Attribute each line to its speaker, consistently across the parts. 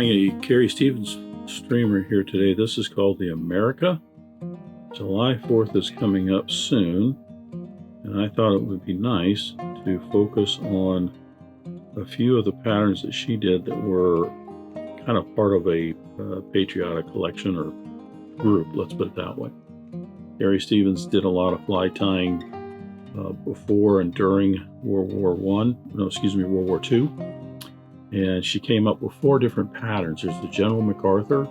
Speaker 1: trying a Carrie Stevens streamer here today. This is called the America. July 4th is coming up soon, and I thought it would be nice to focus on a few of the patterns that she did that were kind of part of a patriotic collection or group, let's put it that way. Carrie Stevens did a lot of fly tying before and during World War II. And she came up with 4 different patterns. There's the General MacArthur,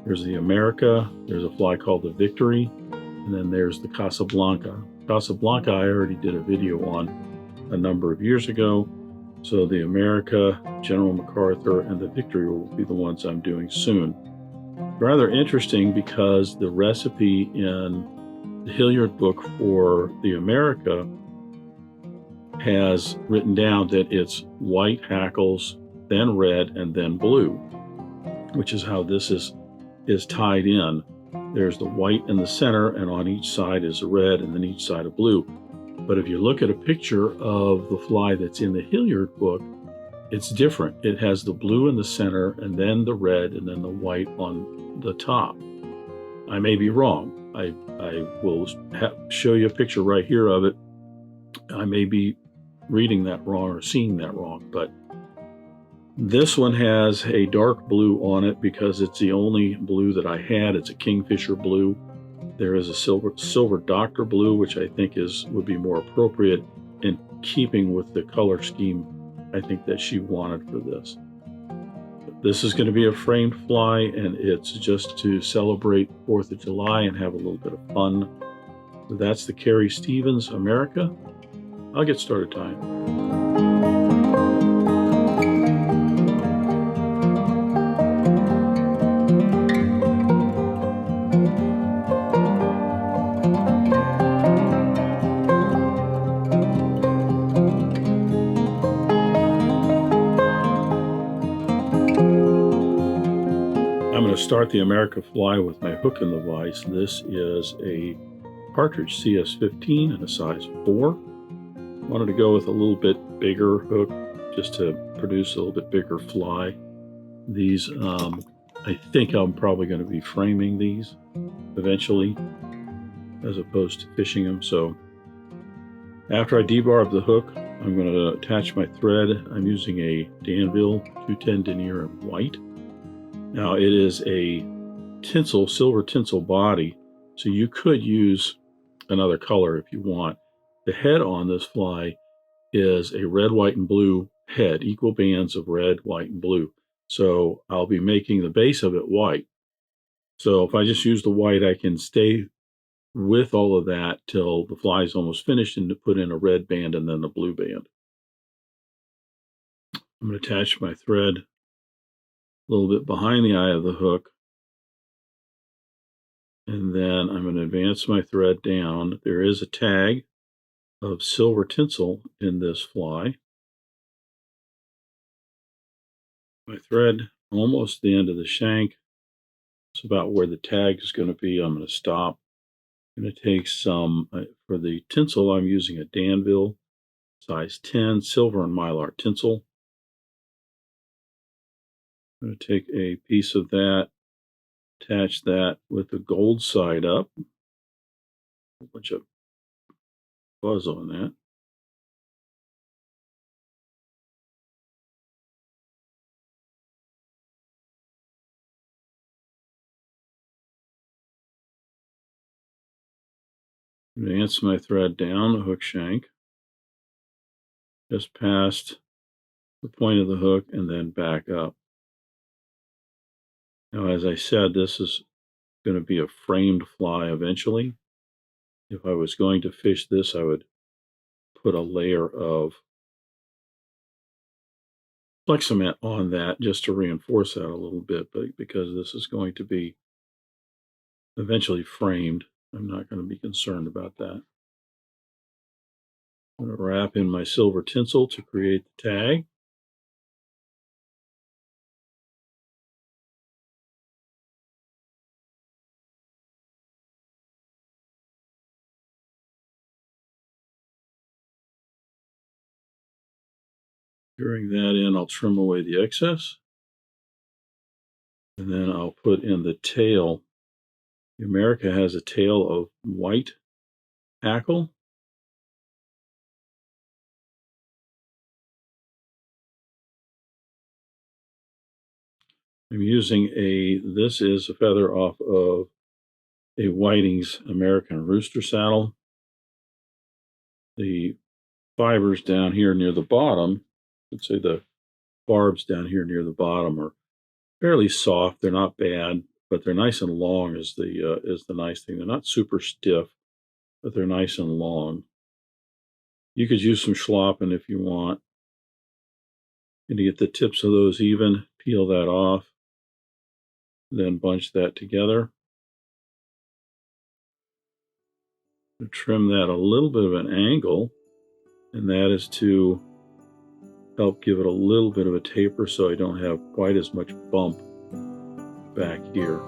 Speaker 1: there's the America, there's a fly called the Victory, and then there's the Casablanca. Casablanca I already did a video on a number of years ago. So the America, General MacArthur, and the Victory will be the ones I'm doing soon. Rather interesting because the recipe in the Hilliard book for the America has written down that it's white hackles, then red, and then blue, which is how this is tied in. There's the white in the center, and on each side is a red, and then each side a blue. But if you look at a picture of the fly that's in the Hilliard book, it's different. It has the blue in the center, and then the red, and then the white on the top. I may be wrong. I will show you a picture right here of it. I may be reading that wrong or seeing that wrong, but this one has a dark blue on it because it's the only blue that I had. It's a Kingfisher blue. There is a silver Doctor blue, which I think would be more appropriate in keeping with the color scheme I think that she wanted for this. This is going to be a framed fly, and it's just to celebrate 4th of July and have a little bit of fun. So that's the Carrie Stevens America. I'll get started tying. I'm going to start the America fly with my hook in the vise. This is a Partridge CS15 in a size 4. Wanted to go with a little bit bigger hook just to produce a little bit bigger fly. These, I think I'm probably going to be framing these eventually as opposed to fishing them. So after I debarb the hook, I'm going to attach my thread. I'm using a Danville 210 Denier in white. Now it is a tinsel, silver tinsel body, so you could use another color if you want. The head on this fly is a red, white, and blue head, equal bands of red, white, and blue. So I'll be making the base of it white. So if I just use the white, I can stay with all of that till the fly is almost finished and to put in a red band and then a blue band. I'm going to attach my thread a little bit behind the eye of the hook. And then I'm going to advance my thread down. There is a tag of silver tinsel in this fly. My thread almost the end of the shank. It's about where the tag is going to be. I'm going to stop. I'm going to take some, for the tinsel, I'm using a Danville size 10 silver and Mylar tinsel. I'm going to take a piece of that, attach that with the gold side up. A bunch of fuzz on that. Advance my thread down the hook shank, just past the point of the hook, and then back up. Now, as I said, this is going to be a framed fly eventually. If I was going to fish this, I would put a layer of Flex cement on that just to reinforce that a little bit, but because this is going to be eventually framed, I'm not going to be concerned about that. I'm going to wrap in my silver tinsel to create the tag. During that in, I'll trim away the excess. And then I'll put in the tail. America has a tail of White Hackle. I'm using this is a feather off of a Whiting's American Rooster saddle. The fibers down here near the bottom, let's say the barbs down here near the bottom, are fairly soft. They're not bad, but they're nice and long is the nice thing. They're not super stiff, but they're nice and long. You could use some Schlappen if you want. And to get the tips of those even, peel that off, then bunch that together. Trim that a little bit of an angle, and that is to help give it a little bit of a taper so I don't have quite as much bump back here.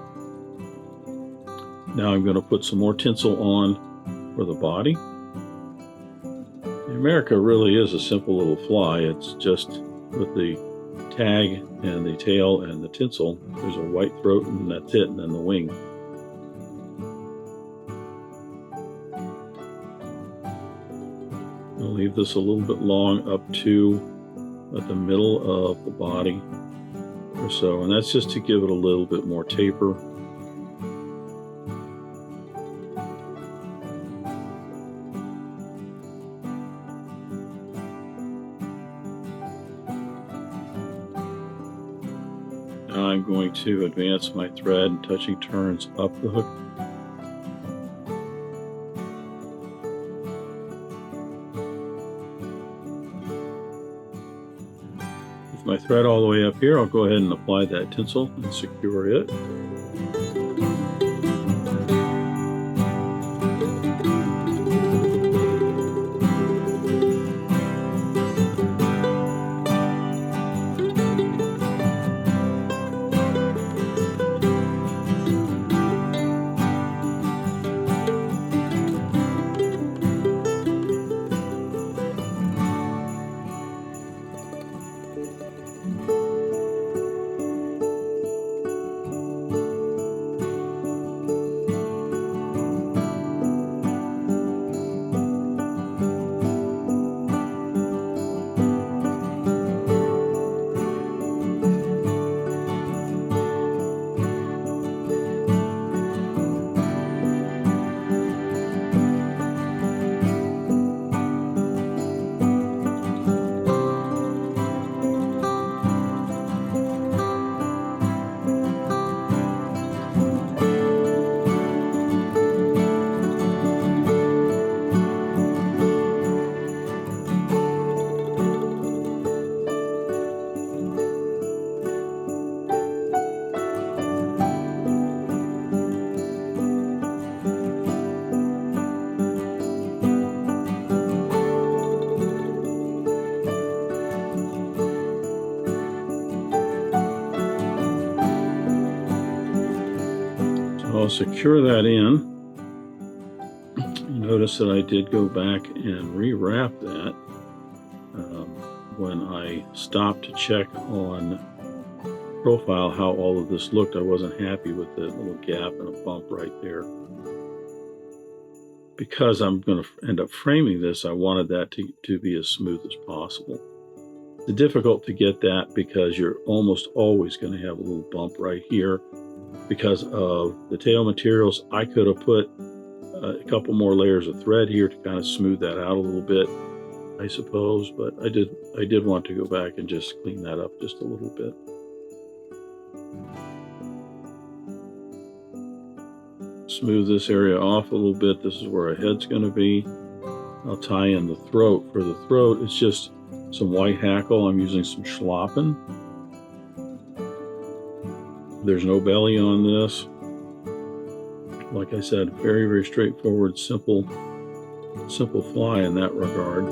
Speaker 1: Now I'm going to put some more tinsel on for the body. The America really is a simple little fly. It's just with the tag and the tail and the tinsel, there's a white throat and that's it, and then the wing. I'll leave this a little bit long up to at the middle of the body or so, and that's just to give it a little bit more taper. Now I'm going to advance my thread and touching turns up the hook. With my thread all the way up here, I'll go ahead and apply that tinsel and secure it. I'll secure that in. Notice that I did go back and rewrap that when I stopped to check on profile how all of this looked. I wasn't happy with the little gap and a bump right there. Because I'm going to end up framing this, I wanted that to be as smooth as possible. It's difficult to get that because you're almost always going to have a little bump right here. Because of the tail materials, I could have put a couple more layers of thread here to kind of smooth that out a little bit, I suppose, but I did want to go back and just clean that up just a little bit. Smooth this area off a little bit. This is where a head's going to be. I'll tie in the throat. For the throat, it's just some white hackle. I'm using some Schlappen. There's no belly on this. Like I said, very, very straightforward, simple fly in that regard.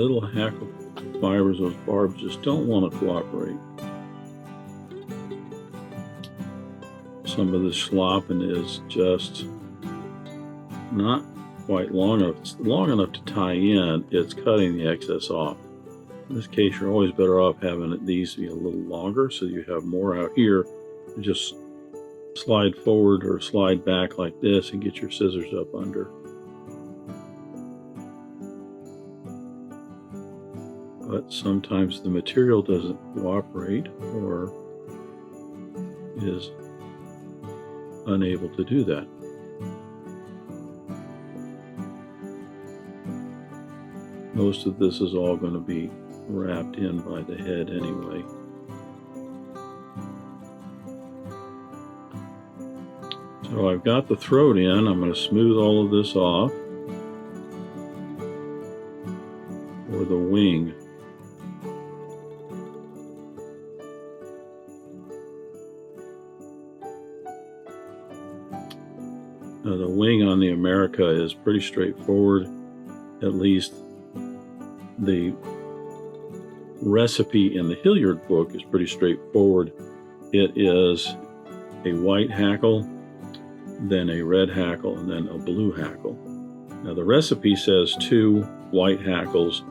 Speaker 1: little hackle fibers, those barbs just don't want to cooperate. Some of the Schlappen is just not quite long enough. It's long enough to tie in. It's cutting the excess off. In this case, you're always better off having these be a little longer so you have more out here. You just slide forward or slide back like this and get your scissors up under. But sometimes the material doesn't cooperate or is unable to do that. Most of this is all going to be wrapped in by the head anyway. So I've got the throat in. I'm going to smooth all of this off for the wing. Now the wing on the America is pretty straightforward. At least the recipe in the Hilliard book is pretty straightforward. It is a white hackle, then a red hackle, and then a blue hackle. Now the recipe says 2 white hackles.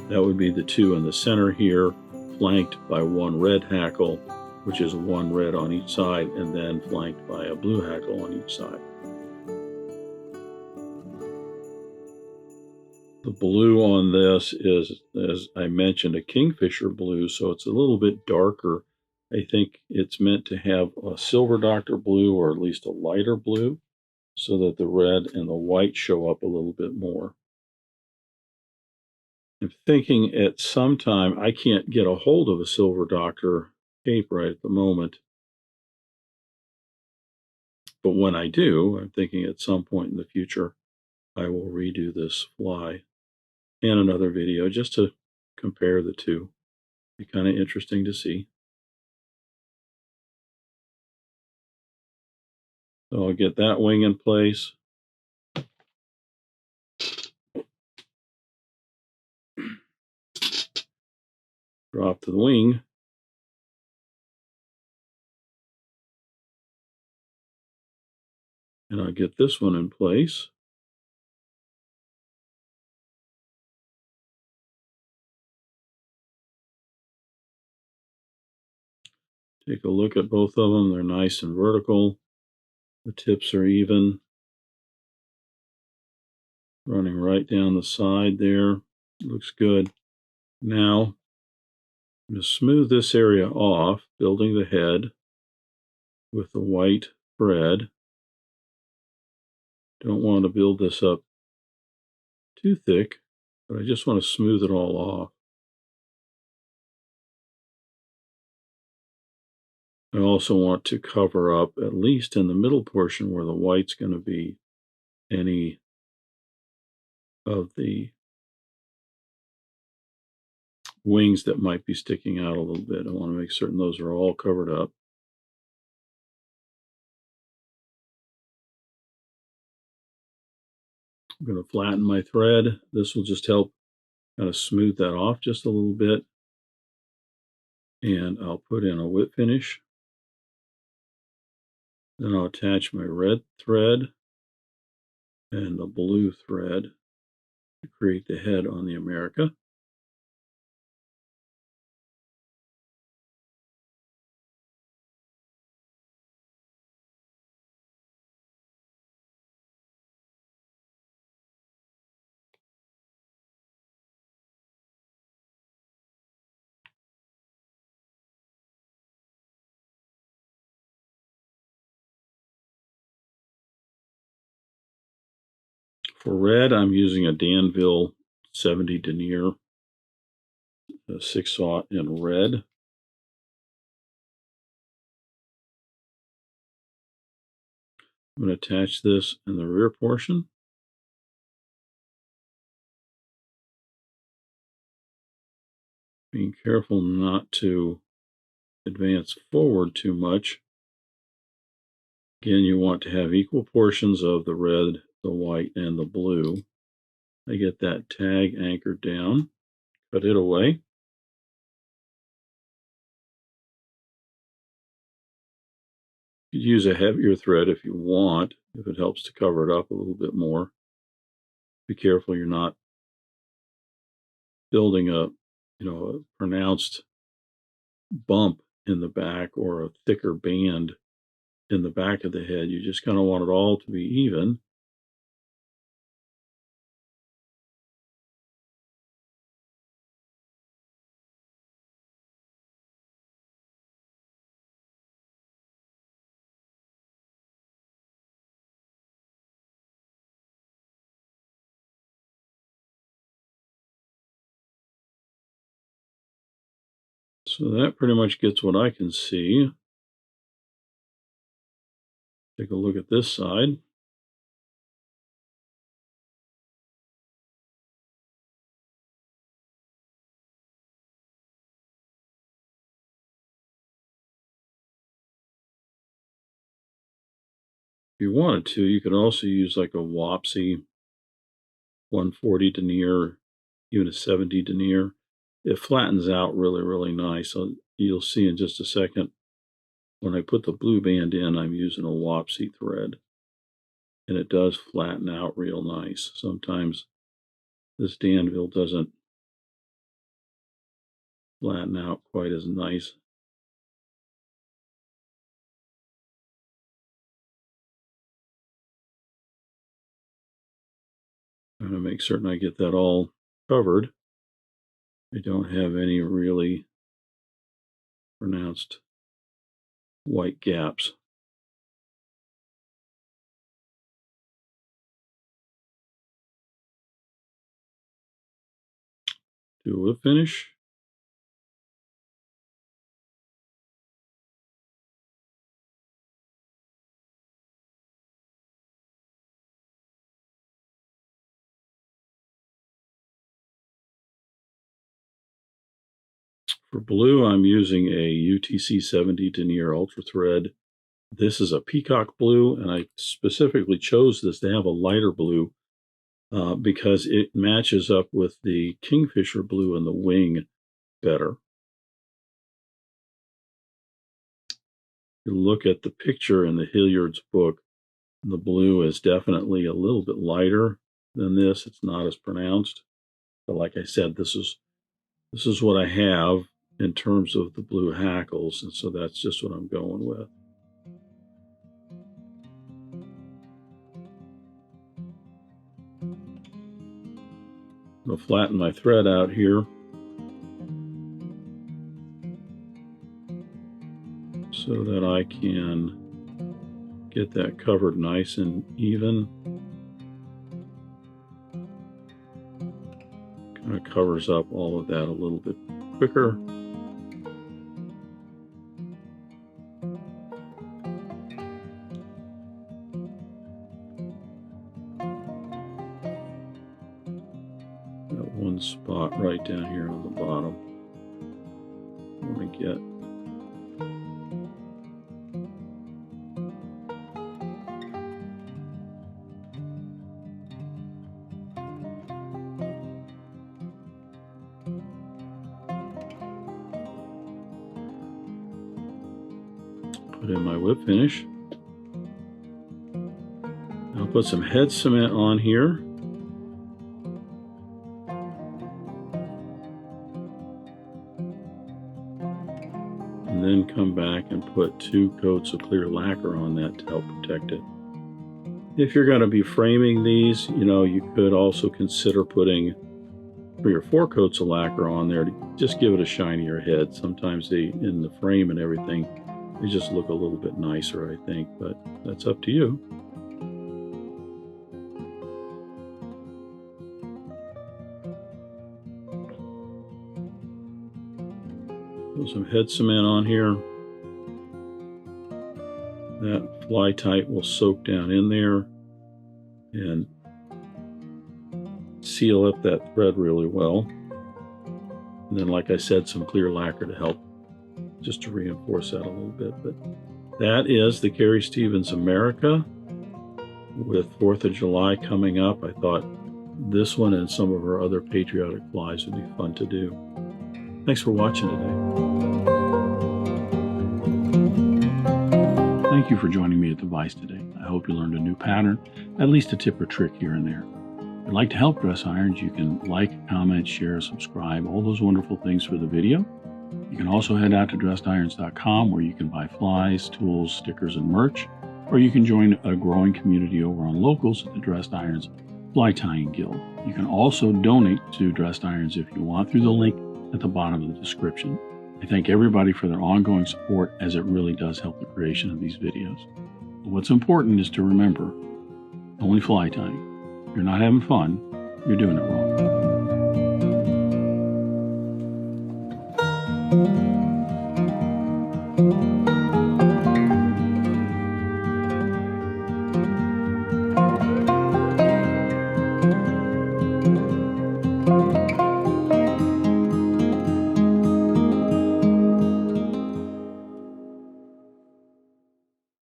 Speaker 1: That would be the 2 in the center here, flanked by 1 red hackle, which is 1 red on each side, and then flanked by a blue hackle on each side. The blue on this is, as I mentioned, a kingfisher blue, so it's a little bit darker. I think it's meant to have a silver doctor blue, or at least a lighter blue, so that the red and the white show up a little bit more. I'm thinking at some time, I can't get a hold of a silver doctor cape right at the moment, but when I do, I'm thinking at some point in the future, I will redo this fly and another video just to compare the two. Be kind of interesting to see. So I'll get that wing in place. Drop the wing. And I'll get this one in place. Take a look at both of them. They're nice and vertical. The tips are even. Running right down the side there. Looks good. Now, I'm going to smooth this area off, building the head with the white thread. Don't want to build this up too thick, but I just want to smooth it all off. I also want to cover up, at least in the middle portion where the white's going to be, any of the wings that might be sticking out a little bit. I want to make certain those are all covered up. I'm going to flatten my thread. This will just help kind of smooth that off just a little bit. And I'll put in a whip finish. Then I'll attach my red thread and the blue thread to create the head on the America. For red, I'm using a Danville 70 Denier 6/0 in red. I'm going to attach this in the rear portion. Being careful not to advance forward too much. Again, you want to have equal portions of the red, the white, and the blue. I get that tag anchored down. cut it away. You could use a heavier thread if you want, if it helps to cover it up a little bit more. Be careful you're not building a pronounced bump in the back or a thicker band in the back of the head. You just kind of want it all to be even. So that pretty much gets what I can see. Take a look at this side. If you wanted to, you could also use like a Wapsi 140 denier, even a 70 denier. It flattens out really, really nice. So you'll see in just a second when I put the blue band in, I'm using a Wapsi thread. And it does flatten out real nice. Sometimes this Danville doesn't flatten out quite as nice. I'm going to make certain I get that all covered. I don't have any really pronounced white gaps. Do a finish. For blue, I'm using a UTC 70 Denier Ultra Thread. This is a Peacock blue, and I specifically chose this to have a lighter blue because it matches up with the Kingfisher blue in the wing better. You look at the picture in the Hilliard's book, the blue is definitely a little bit lighter than this. It's not as pronounced. But like I said, this is what I have in terms of the blue hackles, and so that's just what I'm going with. I'm going to flatten my thread out here so that I can get that covered nice and even. Kind of covers up all of that a little bit quicker. That one spot right down here on the bottom. I want to get put in my whip finish. I'll put some head cement on here. And then come back and put 2 coats of clear lacquer on that to help protect it. If you're going to be framing these, you could also consider putting 3 or 4 coats of lacquer on there to just give it a shinier head. Sometimes in the frame and everything, they just look a little bit nicer, I think, but that's up to you. Put some head cement on here. That fly tight will soak down in there and seal up that thread really well. And then, like I said, some clear lacquer to help just to reinforce that a little bit. But that is the Carrie Stevens America. With 4th of July coming up, I thought this one and some of our other patriotic flies would be fun to do. Thanks for watching today. Thank you for joining me at the Vise today. I hope you learned a new pattern, at least a tip or trick here and there. If you'd like to help Dress Irons, you can like, comment, share, subscribe, all those wonderful things for the video. You can also head out to dressedirons.com where you can buy flies, tools, stickers, and merch, or you can join a growing community over on Locals at the Dressed Irons Fly Tying Guild. You can also donate to Dressed Irons if you want through the link at the bottom of the description. I thank everybody for their ongoing support, as it really does help the creation of these videos. But what's important is to remember, only fly tying. If you're not having fun, you're doing it wrong.